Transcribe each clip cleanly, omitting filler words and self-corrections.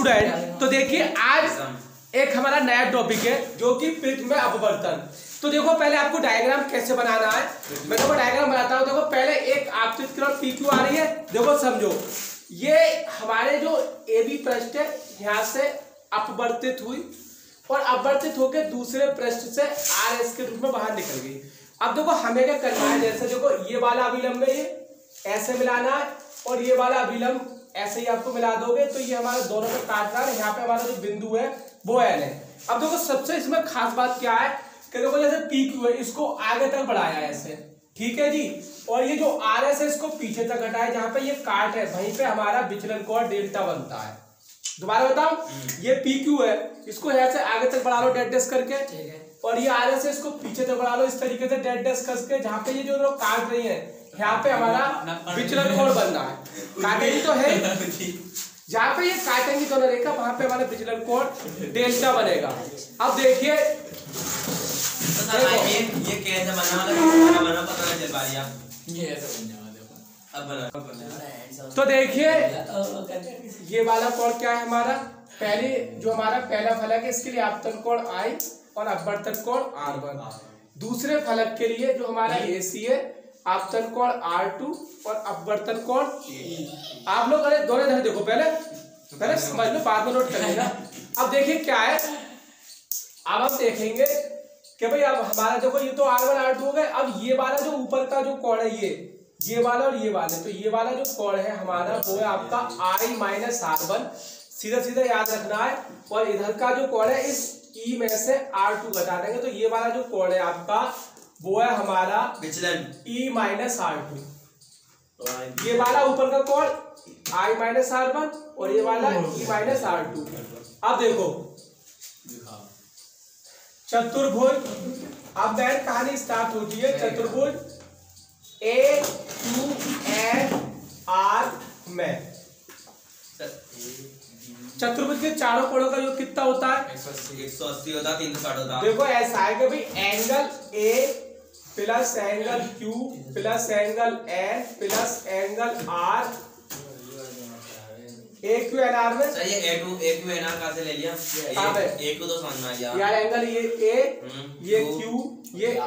Student, तो देखिए आज एक हमारा नया टॉपिक है जो कि प्रिज्म में अपवर्तन। तो देखो पहले आपको डायग्राम कैसे बनाना है, मैं देखो डायग्राम बनाता हूँ। देखो पहले एक आपतित किरण PQ आ रही है, देखो समझो ये हमारे जो AB पृष्ठ है यहाँ से अपवर्तित हुई और अपवर्तित होकर दूसरे पृष्ठ से RS के रूप में बाहर निकल गई। अब देखो हमें क्या करना है, जैसे देखो ये वाला अभिलंब है, ये ऐसे मिलाना है और ये वाला अभिलंब ऐसे ही आपको मिला दोगे तो ये हमारे दोनों में काट रहा है। यहाँ पे हमारा जो बिंदु है वो N है। अब देखो सबसे इसमें खास बात क्या है कि देखो जैसे PQ है इसको आगे तक बढ़ाया है ऐसे, ठीक है जी, और ये जो RS है इसको पीछे तक हटाया। जहाँ पे ये काट है वहीं पे हमारा विचलन कोण डेल्टा बनता है। दोबारा बताओ, ये PQ है इसको यहाँ से आगे तक बढ़ा लो डैश डैश करके, और ये RS है इसको पीछे तक बढ़ा लो इस तरीके से डैश डैश करके। जहाँ पे ये जो लोग काट रही है यहाँ पे हमारा विचलन कोण बन रहा है, काटेंगी तो है, जहाँ पे ये काटेंगी दोनों रेखा वहां पे हमारा विचलन कोण डेल्टा बनेगा। अब देखिए ये कैसे बना पता नहीं चल पा रही आप, ये ऐसे बन जाएगा। देखो अब बना तो देखिए ये वाला कोण क्या है हमारा, पहले जो हमारा पहला फलक है इसके लिए आपतन कोण I और अपवर्तन कोण R1। दूसरे फलक के लिए जो हमारा AC है आपतन कोण R2 और अपवर्तन कोण E। आप लोग अरे दोनों इधर देखो, पहले समझ लो बाद में नोट कर लेना। अब देखिए क्या है, अब हम देखेंगे कि भाई अब हमारा देखो ये तो R1 R2 हो गए। अब ये वाला जो ऊपर का जो कोण है ये वाला और ये वाला, तो ये वाला जो कोण है हमारा वो है आपका I माइनस R1, सीधा सीधा याद रखना है। और इधर का जो कोण है इस E में से R2 घटा देंगे तो ये वाला जो कोण है आपका वो है हमारा विचलन E माइनस R2। ये वाला ऊपर का कोण I माइनस R1 और ये वाला E माइनस R2। अब देखो चतुर्भुज, अब बैठ कहानी स्टार्ट होती है। चतुर्भुज AQNR में चतुर्भुज के चारों कोणों का योग कितना होता है? 180 होता, 360 होता। देखो ऐसा है कि भाई angle A plus angle Q plus angle N plus angle R AQNR में सर ये AQNR कहाँ से ले लिया? A को तो समझ में आ गया यार, एंगल ये A ये Q ये N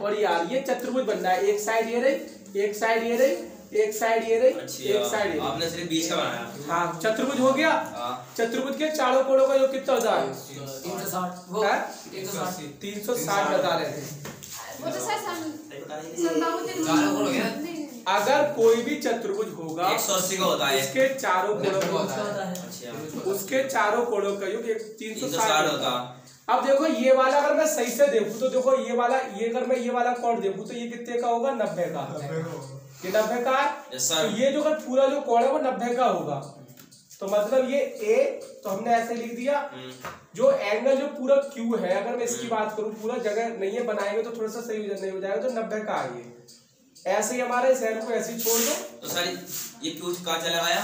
और ये R, ये चतुर्भुज बन रहा है। एक साइड ये रही, एक साइड ये रही, एक साइड ये रही, एक साइड ये। आपने सिर्फ बीच का बनाया। हाँ चतुर्भुज हो गया। चतुर्भुज के चारों कोणों का योग कितना होता है? 360 बता रहे थे। अगर कोई भी चतुर्भुज होगा 180 का होता है, इसके चारों कोणों उसके चारों कोणों का योग 360 होता। अब देखो ये वाला अगर मैं सही से देखूं तो देखो ये वाला, ये अगर मैं ये वाला कोण देखूं तो ये कितने का होगा? 90 का। ये 90 का है, तो ये जो पूरा जो कोण है वो 90 का होगा। तो मतलब ये A तो हमने ऐसे लिख दिया। जो एंगल जो पूरा Q है, अगर मैं इसकी बात करूं, पूरा जगह नहीं है बनाएंगे तो थोड़ा सा सही नहीं हो जाएगा, तो 90 का है ये। ऐसे ही हमारे इस एंगल को ऐसे ही छोड़ दो। तो सर ये Q कहाँ चला गया?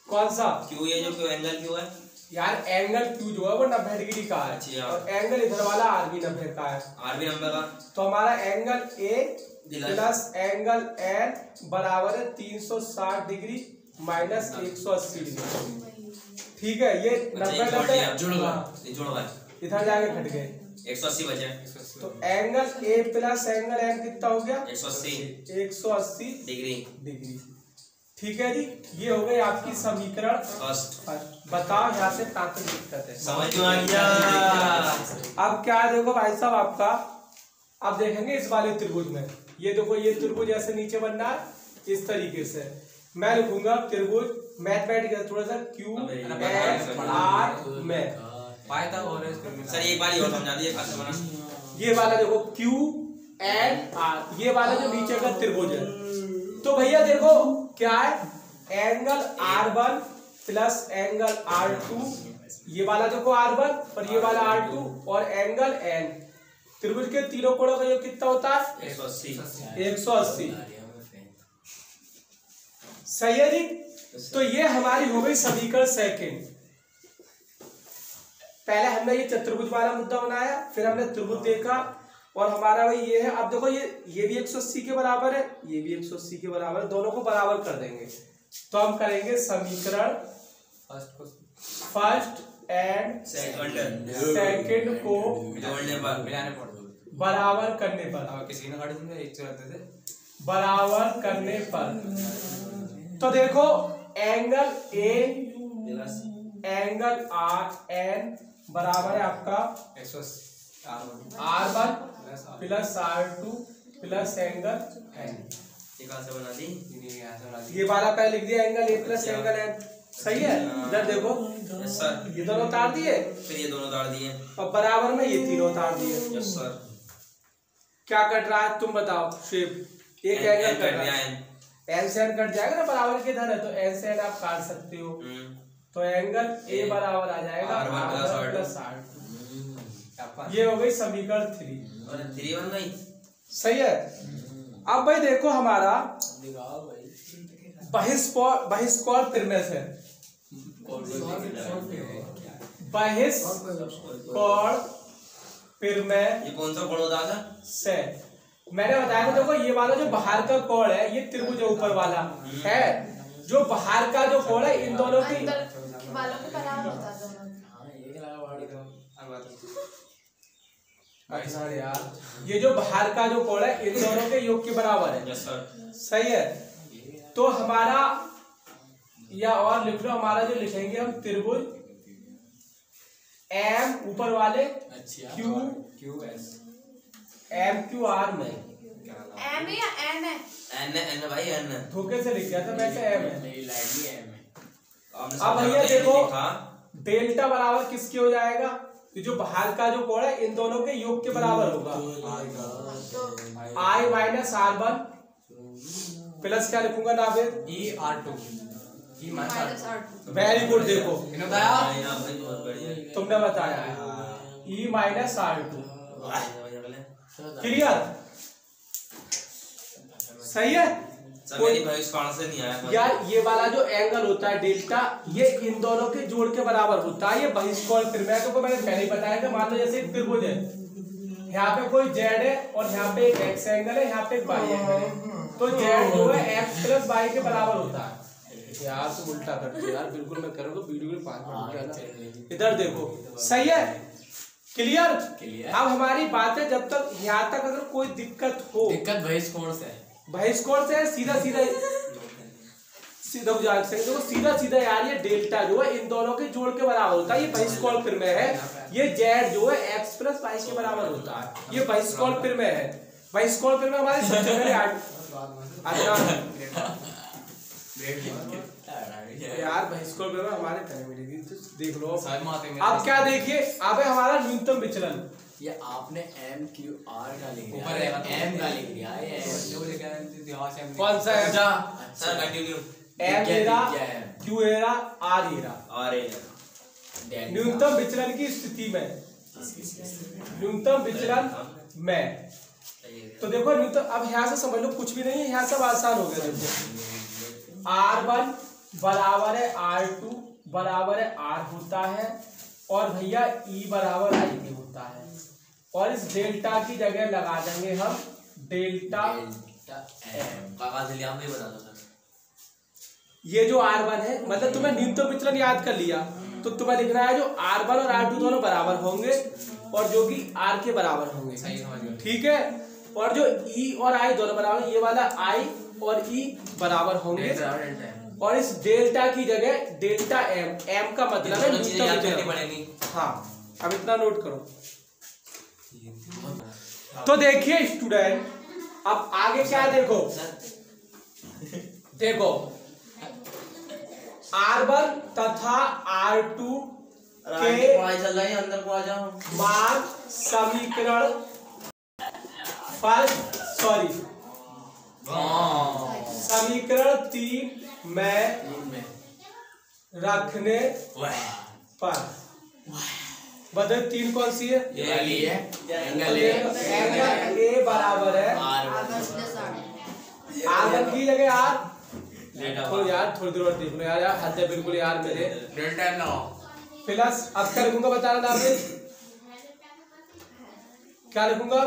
कौन सा Q? ये जो एंगल Q है यार, एंगल Q जो है वो 90 डिग्री का है और एंगल इधर वाला R भी 90 का है। R भी 90 का, तो हमारा angle A plus angle N बराबर है 360 डिग्री माइनस 180 डिग्री। ठीक है, ये 90 जुड़ गए, इधर जाके घट गए, 180 बचे। तो angle A plus angle N कितना हो गया? 180 डिग्री। ठीक है जी, ये हो गई आपकी समीकरण फर्स्ट। बताओ यहाँ से कहाँ तक दिक्कत है? समझ में आ गया। अब क्या देखो भाई साहब आपका, अब देखेंगे इस वाले त्रिभुज में, ये देखो ये त्रिभुज ऐसे नीचे बन रहा है इस तरीके से। मैं लिखूंगा त्रिभुज मैथमेटिक्स थोड़ा सा QNR में। सर एक बार और समझा दीजिए कैसे बना। ये वाला देखो QNR, ये वाला जो नीचे का त्रिभुज है, तो भैया देखो क्या है, angle R1 plus angle R2, ये वाला देखो R1 और ये वाला R2 और एंगल N। त्रिभुज के तीनों कोणों का योग कितना होता है? 180। सही है जी। तो ये हमारी हो गई समीकरण सेकंड। पहले हमने ये चतुर्भुज वाला मुद्दा बनाया, फिर हमने त्रिभुज देखा और हमारा भाई ये है। अब देखो ये भी 180 के बराबर है, ये भी 180 के बराबर है, दोनों को बराबर कर देंगे तो हम करेंगे समीकरण फर्स्ट एंड सेकंड को जोड़ने पर मिलाने पर बराबर करने पर किसी ने काटे तुमने एक चलाते थे बराबर करने पर तो देखो angle A angle R N बराबर है आपका R1 plus R2 plus angle N. ये कहाँ से बना दी? ये वाला पहले लिख दिया angle A plus angle N. सही है। इधर देखो यस सर। ये दोनों उतार दिए फिर ये दोनों उतार दिए और बराबर में ये तीनों उतार दिए। Yes sir. क्या कट रहा है तुम बताओ? शेप एक एंगल कट रहा है। एन से एन कट जाएगा ना, बराबर के इधर है तो एन से एन आप काट सकते हो। तो एंगल ए बराबर आ जाएगा R1 प्लस R2। ये हो गई समीकरण 3 बन गई। सही है। अब भाई देखो हमारा बहिष्कोण त्रिमेय से बहिष्कोण त्रिमेय ये कौन सा कोण होता है से मैंने बताया था। देखो ये वाला जो बाहर का कोण है ये त्रिभुज ऊपर वाला है, जो बाहर का जो कोण है इन दोनों की अच्छा यार, ये जो बाहर का जो कोण है इन दोनों के योग के बराबर है। Yes sir. सही है। तो हमारा या और लिख लो, हमारा जो लिखेंगे हम त्रिभुज एम ऊपर वाले क्यू एम क्यू आर में एम या एन है? एन भाई एन धोखे से लिख गया था, वैसे एम है। अब भैया देखो डेल्टा बराबर किसके हो जाएगा? जो बाहर का जो कोण है इन दोनों के योग के बराबर होगा। I माइनस R1 प्लस क्या लिखूंगा नावेद? Very good. देखो तुमने बताया E माइनस R2। क्लियर? सही है। कोई से नहीं आया यार ये वाला जो एंगल होता है डेल्टा, ये इन दोनों के जोड़ के बराबर होता है। ये बहिष्कोण त्रिमेय को मैंने पहले ही बताया कि मान लो जैसे एक त्रिभुज है, यहाँ पे कोई जेड है और यहाँ पे एक एक्स एंगल है, यहाँ पे एक वाई एंगल है। तो जेड जो है एक्स प्लस वाई के बराबर होता है। यार तुम उल्टा करते यार, बिल्कुल मैं करूँगा वीडियो में 5 मिनट। इधर देखो सही है। क्लियर? अब हमारी बात है, जब तक यहाँ तक अगर कोई दिक्कत हो, दिक्कत बहिष्कोण से सीधा सीधा यार ये डेल्टा जो है इन दोनों के जोड़ के बराबर होता है। ये बहिष्कोण त्रिमेय है। ये जेड जो है एक्स प्लस वाई के बराबर होता है। ये बहिष्कोण त्रिमेय है। बहिष्कोण त्रिमेय हमारे सबसे पहले यार बहिष्कोण त्रिमेय हमारे पहले मिलेगी, तो देख लो। अब क्या देखिए, अब है हमारा न्यूनतम विचलन। ये आपने एम क्यू आर का लिख दिया, एम का लिख दिया है। कौन सा है? Sir continue. एम एरा क्यू एरा आर एरा। न्यूनतम विचलन की स्थिति में, न्यूनतम विचलन में तो देखो न्यूनतम, अब यहाँ से समझ लो कुछ भी नहीं है, यहाँ सब आसान हो गया। देखो R1 बराबर है R2 बराबर है R होता है, और भैया E बराबर I के होता है। और इस डेल्टा की जगह लगा देंगे हम डेल्टा एम। ये जो R1 है, मतलब तुम्हें न्यूनतम विचलन याद कर लिया, तो तुम्हें लिखना है जो R1 और R2 दोनों बराबर होंगे और जो कि R के बराबर होंगे। ठीक है। और जो E और I दोनों बराबर, ये वाला I और E बराबर होंगे। और इस डेल्टा की जगह डेल्टा एम का मतलब है न्यूनतम विचलन। हाँ, अब इतना नोट करो। तो देखिए स्टूडेंट, अब आगे क्या देखो, देखो R1 तथा R2 के अंदर को आ जाओ। मान समीकरण समीकरण 3 में रखने पर बदल 3 कौन सी है? एंगल ए बराबर है R1 की जगह R। तो यार थोड़ी देर और देख लो यार, हद है बिल्कुल यार मेरे। प्लस अब क्या लिखूंगा बताना नाम में, क्या लिखूंगा?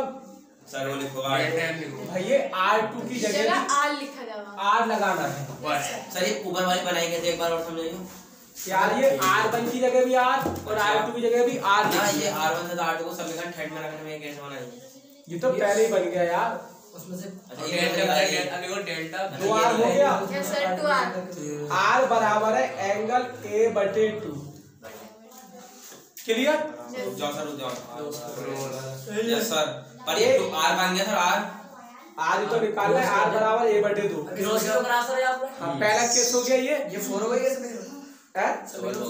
सर वो लिखो भैया R2 की जगह R लिखा जाएगा, R लगाना है। सर ये ऊपर वाली बनाई कैसे, एक बार और समझाइए। यार ये R1 की जगह भी R और R2 की जगह भी R ना लिखी ये है। R1 से R2 को समीकरण थर्ड में रखने में कैसे बनाई? ये तो पहले ही बन गया यार। उसमें से अच्छा, ये डेल्टा अभी वो डेल्टा 2R हो गया। Yes sir, 2R. R बराबर है एंगल A/2। क्लियर? रुक जाओ सर, रुक जाओ। यस सर, पर ये 2R बन गया सर, R R तो निकालना है, R बराबर A/2। क्रॉस क्यों करा सर यहाँ पे? हाँ पहला केस हो गया ये 4 हो गई है इसमें। है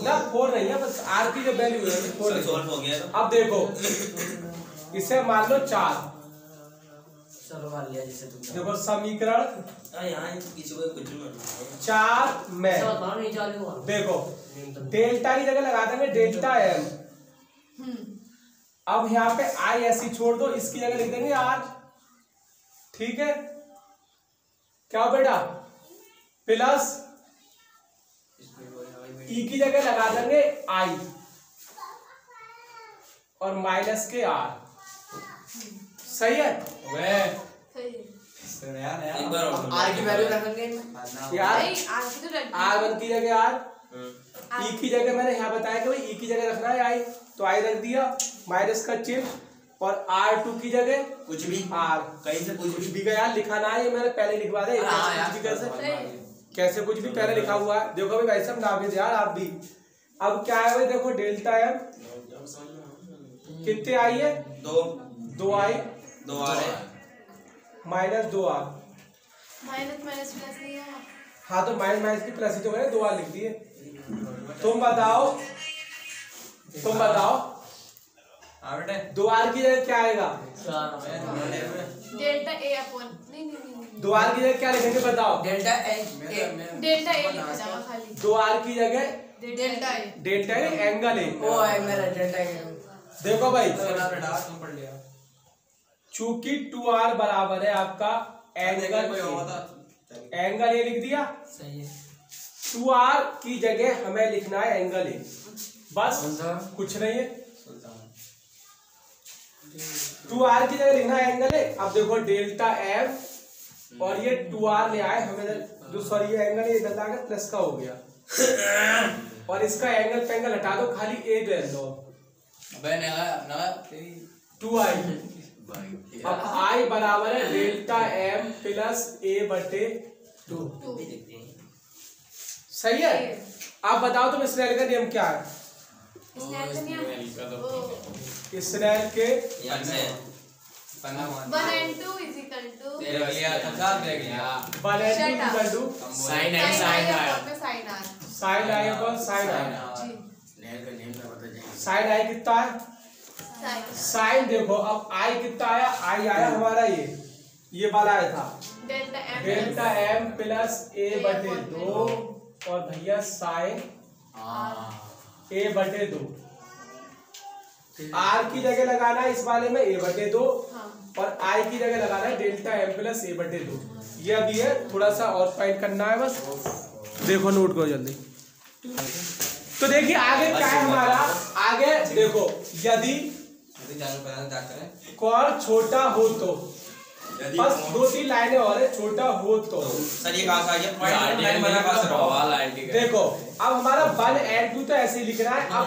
ना, 4 नहीं है, बस R की जो वैल्यू है 4 सर सॉल्व हो गया तो। अब देखो इसे मान लो 4। चलो मान लिया जिसे तुम देखो समीकरण यहाँ किसी को कुछ नहीं 4 में बताओ नहीं चालू हुआ। देखो डेल्टा की जगह लगा देंगे डेल्टा M। अब यहाँ पे I ऐसी छोड़ दो, इसकी जगह लिख देंगे R। ठीक है, क्या बेटा, प्लस E की जगह लगा देंगे I और माइनस के R। सही है एक बार और आर की वैल्यू रखेंगे इनमें। यार। नहीं, R की तो रख दी। R1 की जगह R, E की जगह मैंने यहाँ बताया कि भाई E की जगह रखना है I, तो I रख दिया, माइनस का चिन्ह, और R2 की जगह कुछ भी R। कहीं से कुछ भी का यार लिखा ना है, ये मैंने पहले लिखवा दिया। हाँ यार, कुछ भी कैसे सही। कैसे कुछ भी पहले लिखा हुआ है। देखो भाई सब नाम यार आप भी। अब क्या है भाई, देखो डेल्टा M कितने आई है, 2 आई 2R है। Minus 2R। Minus minus plus नहीं है। हाँ तो माइनस माइनस की प्लस ही तो मैंने 2R लिख दिए। तुम बताओ 2R की जगह क्या आएगा, डेल्टा A अपॉन नहीं 2R की जगह क्या लिखेंगे बताओ। डेल्टा डेल्टा A लिखा जाएगा खाली। 2R की जगह डेल्टा A। डेल्टा एंगल है। ओ है मेरा डेल्टा देखो भाई तुम पढ़ लिया। चूंकि 2R बराबर है आपका एंगल ए लिख दिया। सही है। 2R की जगह हमें लिखना है एंगल ए, बस कुछ नहीं है। 2R की जगह लिखना है एंगल ए। अब देखो डेल्टा M और ये 2R ले आए हमें, जो सॉरी ये एंगल इधर लाकर प्लस का हो गया, और इसका एंगल पेंगल हटा दो, खाली ए ले लो। 2I। अब I बराबर है डेल्टा M प्लस A/2। सही है। आप बताओ तुम स्नेल का नियम क्या है। स्नेल का नियम स्नेल के 1 and 2 is equal to sin sin I upon में sin R। sin I और sin I। जी। sin I कितना है, sin sin देखो अब I कितना आया, I आया हमारा ये वाला आया था डेल्टा M प्लस A/2 और भैया sin A/2। R की जगह लगाना है इस वाले में A/2 और I की जगह लगाना है डेल्टा M प्लस A/2। ये अभी है, थोड़ा सा और फाइंड करना है बस। देखो नोट करो जल्दी। तो देखिए आगे क्या है हमारा, आगे देखो यदि कोण छोटा हो तो, बस 2-3 लाइनें और है, छोटा हो तो। सर ये कहाँ से आ गया? पॉइंट बना कहाँ से रहा? देखो अब हमारा 1 and 2 तो ऐसे ही लिखना है। अब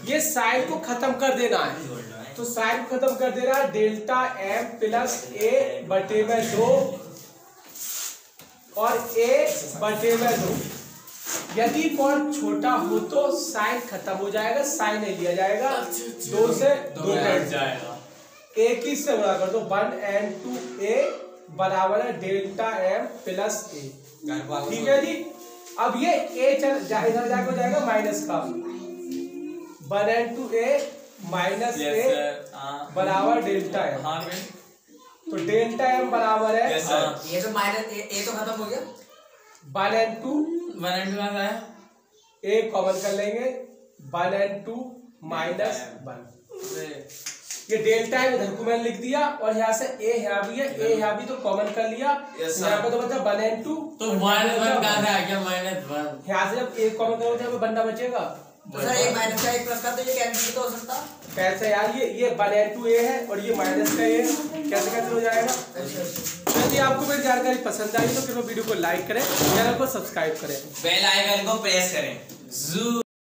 ये साइन को खत्म कर देना है, तो साइन को खत्म कर देना है डेल्टा M प्लस A/2 और A/2। यदि कोण छोटा हो तो साइन खत्म हो जाएगा, साइन नहीं लिया जाएगा, 2 से 2 कट जाएगा। एक ही से गुणा कर दो, 1 and 2A बराबर है डेल्टा M प्लस A। ठीक है जी। अब ये A चल इधर जाके हो जाएगा माइनस का, 1 and 2A माइनस A बराबर डेल्टा M। तो डेल्टा M बराबर है, ये तो माइनस ए तो खत्म हो गया। 1 and 2 A कॉमन कर लेंगे, 1 and 2 माइनस 1। ये डेल्टा M इधर को मैंने लिख दिया, और यहाँ से A यहाँ भी है, A यहाँ भी तो कॉमन कर लिया। यहाँ पे तो बचा 1 and 2, तो -1 कहाँ से आ गया -1? यहाँ से जब A कॉमन करोगे तो बंदा बचेगा। तो सर एक माइनस का एक प्लस का, तो ये कैंसिल तो हो सकता। कैसे यार, ये 1 and 2A है और ये माइनस का A है, कैसे कैंसिल हो जाएगा। यदि आपको मेरी जानकारी पसंद आई तो कृपया वीडियो को लाइक करें, चैनल को सब्सक्राइब करें, बेल आइकन को प्रेस करें। जू